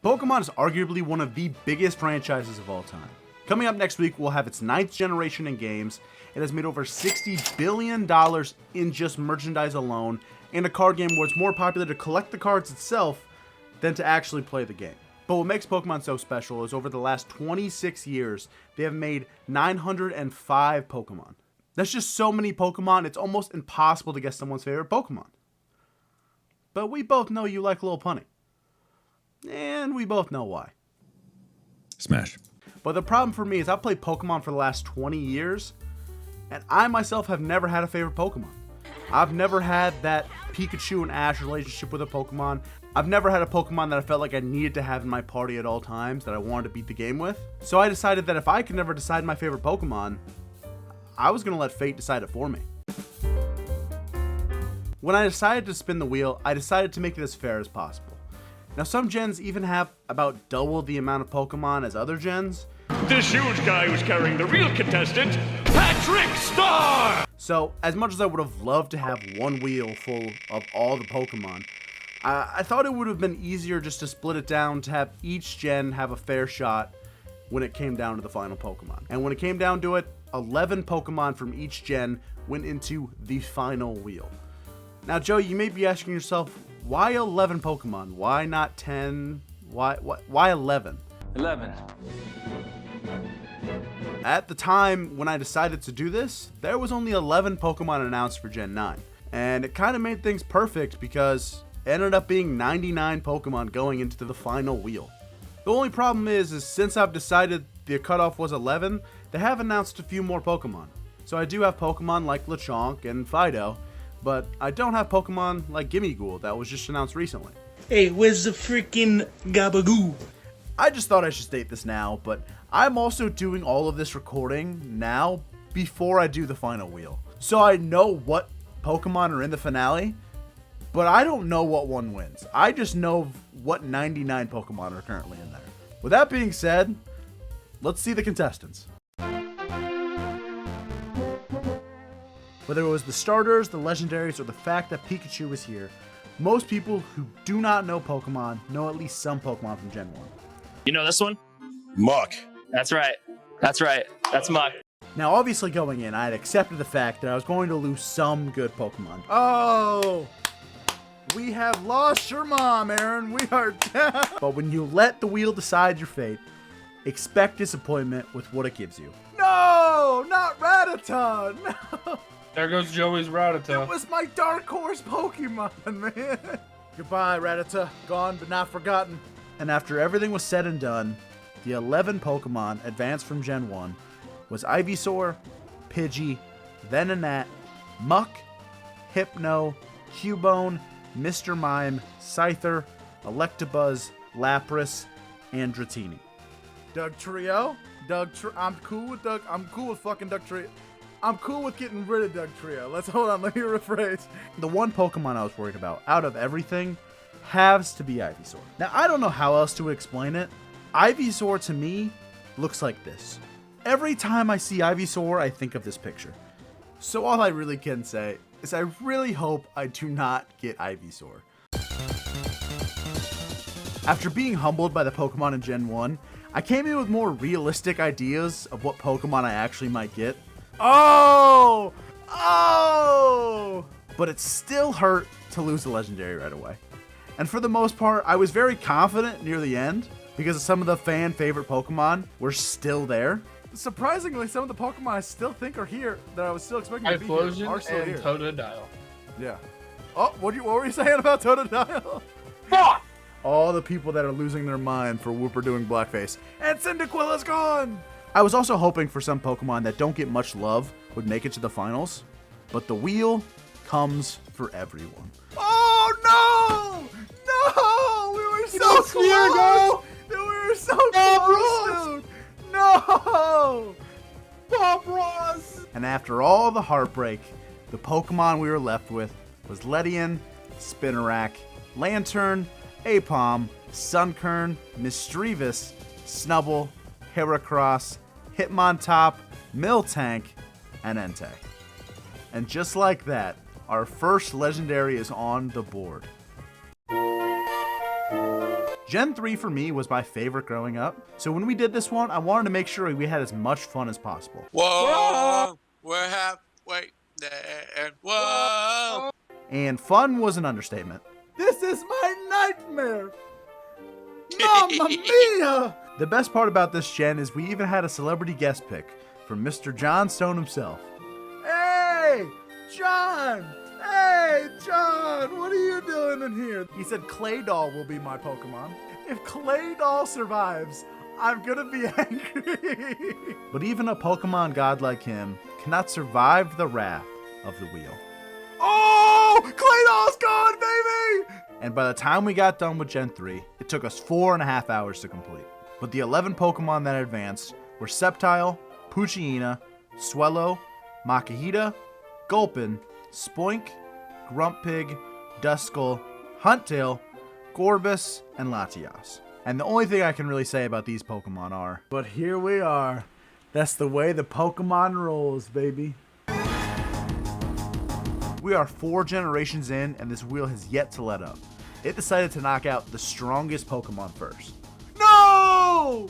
Pokemon is arguably one of the biggest franchises of all time. Coming up next week, we'll have its 9th generation in games. It has made over $60 billion in just merchandise alone, and a card game where it's more popular to collect the cards itself than to actually play the game. But what makes Pokemon so special is over the last 26 years, they have made 905 Pokemon. That's just so many Pokemon, it's almost impossible to guess someone's favorite Pokemon. But we both know you like Little Punny. And we both know why. Smash. But the problem for me is I've played Pokemon for the last 20 years, and I myself have never had a favorite Pokemon. I've never had that Pikachu and Ash relationship with a Pokemon. I've never had a Pokemon that I felt like I needed to have in my party at all times that I wanted to beat the game with. So I decided that if I could never decide my favorite Pokemon, I was going to let fate decide it for me. When I decided to spin the wheel, I decided to make it as fair as possible. Now some gens even have about double the amount of Pokemon as other gens. This huge guy who's carrying the real contestant, Patrick Star! So, as much as I would have loved to have one wheel full of all the Pokemon, I thought it would have been easier just to split it down to have each gen have a fair shot when it came down to the final Pokemon. And when it came down to it, 11 Pokemon from each gen went into the final wheel. Now, Joe, you may be asking yourself, why 11 Pokemon? Why not 10? Why 11? 11. At the time when I decided to do this, there was only 11 Pokemon announced for Gen 9. And it kind of made things perfect because it ended up being 99 Pokemon going into the final wheel. The only problem is since I've decided the cutoff was 11, they have announced a few more Pokemon. So I do have Pokemon like Lechonk and Fido, but I don't have Pokemon like Gimmighoul that was just announced recently. Hey, where's the freaking Gabagoo? I just thought I should state this now, but I'm also doing all of this recording now before I do the final wheel. So I know what Pokemon are in the finale, but I don't know what one wins. I just know what 99 Pokemon are currently in there. With that being said, let's see the contestants. Whether it was the starters, the legendaries, or the fact that Pikachu was here, most people who do not know Pokemon know at least some Pokemon from Gen 1. You know this one? Muck. That's right. That's right. That's Muck. Now, obviously going in, I had accepted the fact that I was going to lose some good Pokemon. Oh! We have lost your mom, Aaron. We are down. But when you let the wheel decide your fate, expect disappointment with what it gives you. No! Not Rattata! No! There goes Joey's Rattata. It was my dark horse Pokemon, man. Goodbye, Rattata. Gone but not forgotten. And after everything was said and done, the 11 Pokemon advanced from Gen 1 was Ivysaur, Pidgey, Venonat, Muck, Hypno, Cubone, Mr. Mime, Scyther, Electabuzz, Lapras, and Dratini. Doug Trio? I'm cool with Doug. I'm cool with fucking Doug Trio. I'm cool with getting rid of Doug Trio. Let me rephrase. The one Pokemon I was worried about out of everything has to be Ivysaur. Now, I don't know how else to explain it. Ivysaur to me looks like this. Every time I see Ivysaur, I think of this picture. So all I really can say is I really hope I do not get Ivysaur. After being humbled by the Pokemon in Gen 1, I came in with more realistic ideas of what Pokemon I actually might get. Oh! But it still hurt to lose the Legendary right away. And for the most part, I was very confident near the end because some of the fan favorite Pokemon were still there. Surprisingly, some of the Pokemon I still think are here that I was still expecting to be here are still here. Totodile. Yeah. Oh, what were you saying about Totodile? Fuck! All the people that are losing their mind for Whooper doing blackface. And Cyndaquilla's gone! I was also hoping for some Pokemon that don't get much love would make it to the finals, but the wheel comes for everyone. Oh no! No! We were so close! We were so close, dude! No! Bob Ross! And after all the heartbreak, the Pokemon we were left with was Ledian, Spinarak, Lantern, Aipom, Sunkern, Misdreavus, Snubbull, Heracross, Hitmontop, Miltank, and Entei. And just like that, our first legendary is on the board. Gen 3 for me was my favorite growing up, so when we did this one, I wanted to make sure we had as much fun as possible. Whoa, we're halfway there. Whoa. And fun was an understatement. This is my nightmare! Mamma mia! The best part about this gen is we even had a celebrity guest pick from Mr. John Stone himself. Hey, John! Hey, John! What are you doing in here? He said Claydol will be my Pokemon. If Claydol survives, I'm gonna be angry. But even a Pokemon god like him cannot survive the wrath of the wheel. Oh! Claydol's gone, baby! And by the time we got done with Gen 3, it took us 4.5 hours to complete. But the 11 Pokemon that advanced were Sceptile, Poochyena, Swellow, Makihita, Gulpin, Spoink, Grumpig, Duskull, Huntail, Gorbis, and Latias. And the only thing I can really say about these Pokemon are, but here we are. That's the way the Pokemon rolls, baby. We are 4 generations in, and this wheel has yet to let up. It decided to knock out the strongest Pokemon first. No!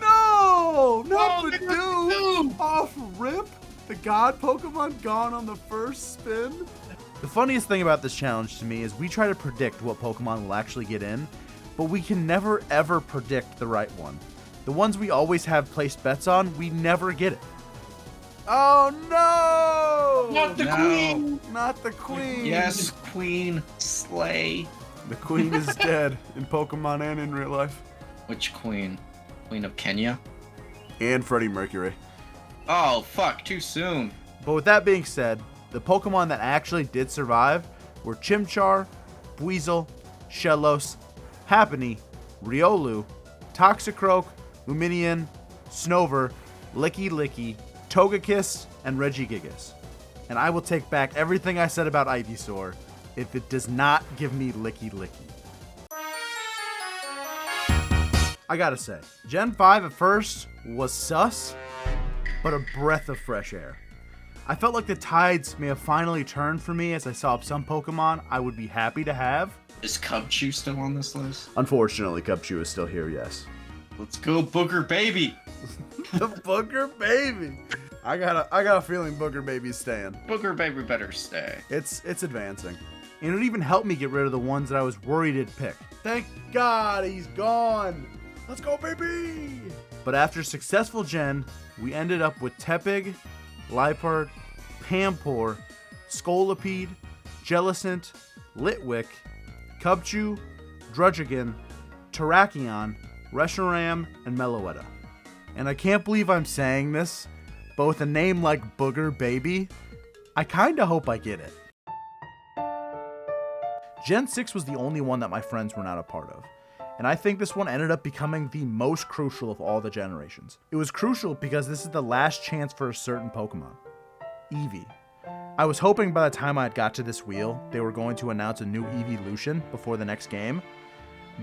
No! Not the dude! Off rip? The god Pokemon gone on the first spin? The funniest thing about this challenge to me is we try to predict what Pokemon will actually get in, but we can never ever predict the right one. The ones we always have placed bets on, we never get it. Oh no! Not the queen! Not the queen! Yes, queen. Slay. The queen is dead in Pokemon and in real life. Which queen? Queen of Kenya? And Freddie Mercury. Oh, fuck, too soon. But with that being said, the Pokemon that actually did survive were Chimchar, Buizel, Shellos, Happiny, Riolu, Toxicroak, Lumineon, Snover, Licky Licky, Togekiss, and Regigigas. And I will take back everything I said about Ivysaur if it does not give me Licky Licky. I gotta say, Gen 5 at first was sus, but a breath of fresh air. I felt like the tides may have finally turned for me as I saw some Pokemon I would be happy to have. Is Cubchoo still on this list? Unfortunately, Cubchoo is still here, yes. Let's go, Booger Baby. The Booger Baby. I got a feeling Booger Baby's staying. Booger Baby better stay. It's advancing. And it even helped me get rid of the ones that I was worried it'd pick. Thank God he's gone. Let's go, baby. But after a successful gen, we ended up with Tepig, Liepard, Pampor, Scolipede, Jellicent, Litwick, Cubchoo, Druddigon, Terrakion, Reshiram, and Meloetta. And I can't believe I'm saying this, but with a name like Booger Baby, I kinda hope I get it. Gen 6 was the only one that my friends were not a part of, and I think this one ended up becoming the most crucial of all the generations. It was crucial because this is the last chance for a certain Pokemon, Eevee. I was hoping by the time I had got to this wheel, they were going to announce a new Eeveelution before the next game,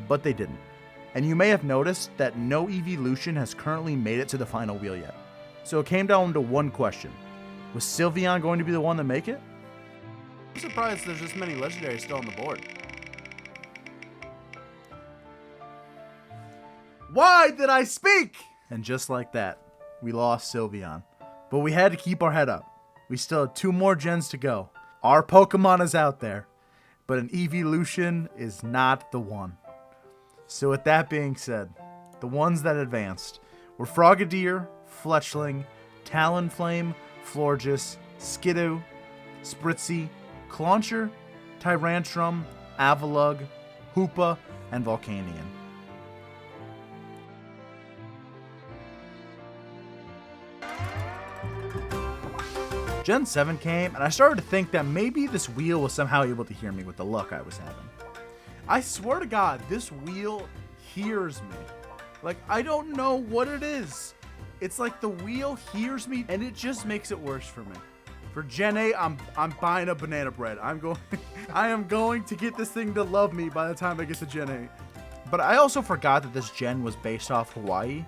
but they didn't. And you may have noticed that no Eeveelution has currently made it to the final wheel yet. So it came down to one question. Was Sylveon going to be the one to make it? I'm surprised there's this many legendaries still on the board. Why did I speak? And just like that, we lost Sylveon. But we had to keep our head up. We still had 2 more gens to go. Our Pokemon is out there, but an Eeveelution is not the one. So with that being said, the ones that advanced were Frogadier, Fletchling, Talonflame, Florges, Skidoo, Spritzee, Clauncher, Tyrantrum, Avalugg, Hoopa, and Volcanion. Gen 7 came, and I started to think that maybe this wheel was somehow able to hear me with the luck I was having. I swear to God, this wheel hears me. Like, I don't know what it is. It's like the wheel hears me, and it just makes it worse for me. For Gen 8, I'm buying a banana bread. I am going to get this thing to love me by the time I get to Gen 8. But I also forgot that this gen was based off Hawaii.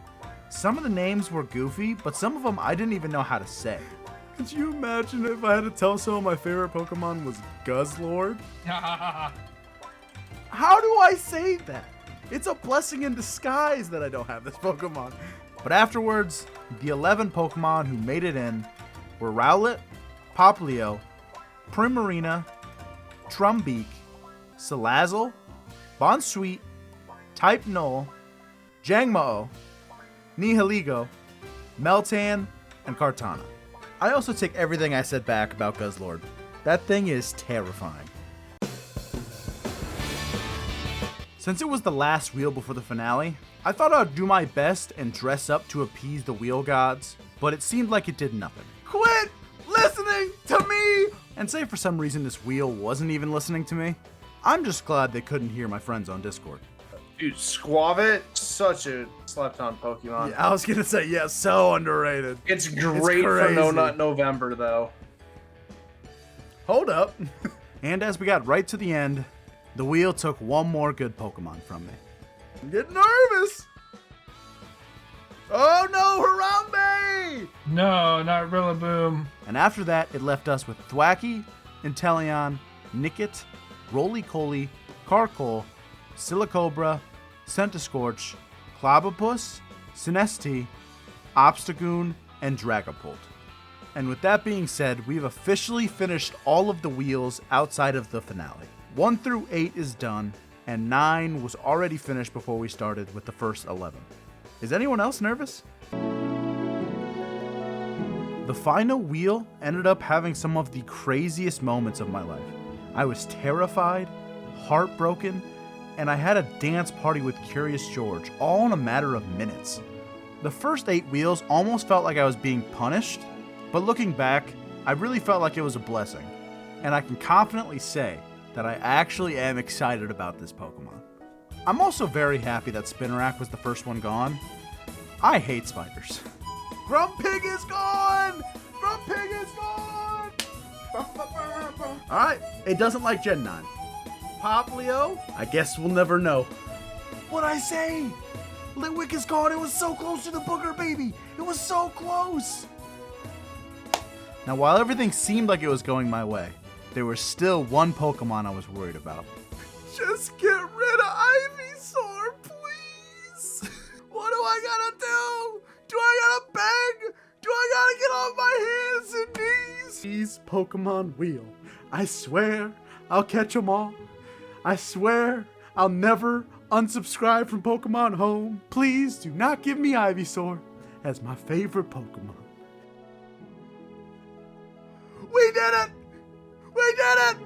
Some of the names were goofy, but some of them I didn't even know how to say. Could you imagine if I had to tell some of my favorite Pokemon was Guzzlord? How do I say that? It's a blessing in disguise that I don't have this Pokemon. But afterwards, the 11 Pokemon who made it in were Rowlet, Poplio, Primarina, Trumbeak, Salazzle, Bonsweet, Type Null, Jangmo-o, Nihiligo, Meltan, and Kartana. I also take everything I said back about Guzzlord. That thing is terrifying. Since it was the last wheel before the finale, I thought I'd do my best and dress up to appease the wheel gods, but it seemed like it did nothing. Quit listening to me! And say for some reason this wheel wasn't even listening to me, I'm just glad they couldn't hear my friends on Discord. Dude, Squavit, such a slept-on Pokemon. Yeah, I was gonna say, yeah, so underrated. It's great for crazy. No Nut November, though. Hold up. And as we got right to the end, the wheel took one more good Pokemon from me. I'm getting nervous. Oh no, Harambe! No, not Rillaboom. And after that, it left us with Thwackey, Inteleon, Nickit, Roly-Poly, Carkol, Silicobra, Centiskorch, Clobopus, Sinesti, Obstagoon, and Dragapult. And with that being said, we've officially finished all of the wheels outside of the finale. 1 through 8 is done, and 9 was already finished before we started with the first 11. Is anyone else nervous? The final wheel ended up having some of the craziest moments of my life. I was terrified, heartbroken, and I had a dance party with Curious George, all in a matter of minutes. The first 8 wheels almost felt like I was being punished, but looking back, I really felt like it was a blessing, and I can confidently say that I actually am excited about this Pokemon. I'm also very happy that Spinarak was the first one gone. I hate spiders. Grumpig is gone! Grumpig is gone! Alright, it doesn't like Gen 9. Poplio? I guess we'll never know. What'd I say? Litwick is gone. It was so close to the booger baby. It was so close. Now, while everything seemed like it was going my way, there was still one Pokemon I was worried about. Just get rid of Ivysaur, please. What do I gotta do? Do I gotta beg? Do I gotta get on my hands and knees? Please, Pokemon wheel. I swear I'll catch them all. I swear I'll never unsubscribe from Pokemon Home. Please do not give me Ivysaur as my favorite Pokemon. We did it! We did it!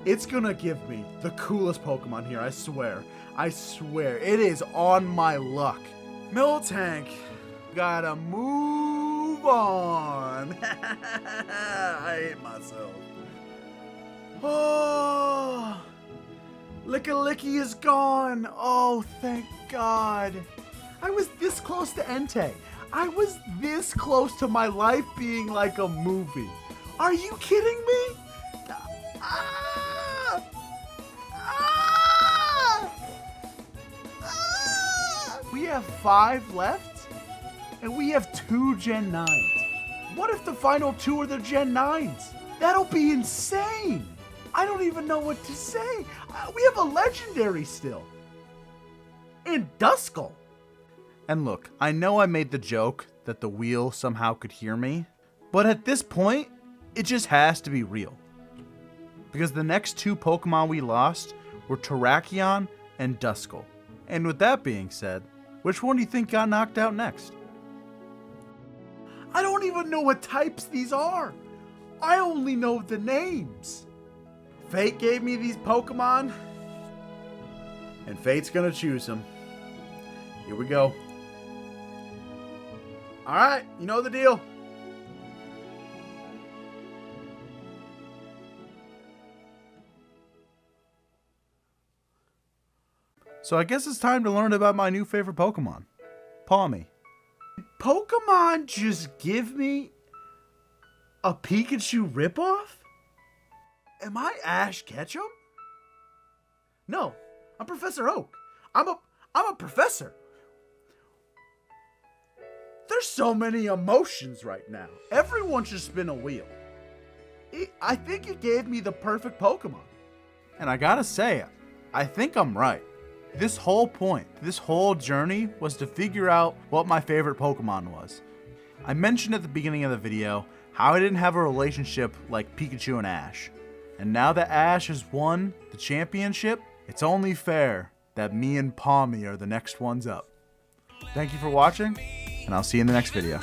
It's gonna give me the coolest Pokemon here, I swear. I swear. It is on my luck. Miltank, gotta move on. I hate myself. Oh, Lickilicky is gone. Oh, thank God. I was this close to Entei. I was this close to my life being like a movie. Are you kidding me? Ah! Ah! Ah! We have 5 left, and we have 2 Gen 9s. What if the final 2 are the Gen 9s? That'll be insane. I don't even know what to say. We have a legendary still. And Duskull. And look, I know I made the joke that the wheel somehow could hear me, but at this point, it just has to be real. Because the next 2 Pokemon we lost were Terrakion and Duskull. And with that being said, which one do you think got knocked out next? I don't even know what types these are. I only know the names. Fate gave me these Pokemon, and Fate's gonna choose them. Here we go. Alright, you know the deal. So I guess it's time to learn about my new favorite Pokemon, Pawmi. Did Pokemon just give me a Pikachu ripoff? Am I Ash Ketchum? No, I'm Professor Oak. I'm a professor. There's so many emotions right now. Everyone should spin a wheel. I think it gave me the perfect Pokemon. And I gotta say, I think I'm right. This whole point, this whole journey was to figure out what my favorite Pokemon was. I mentioned at the beginning of the video how I didn't have a relationship like Pikachu and Ash. And now that Ash has won the championship, it's only fair that me and Palmy are the next ones up. Thank you for watching, and I'll see you in the next video.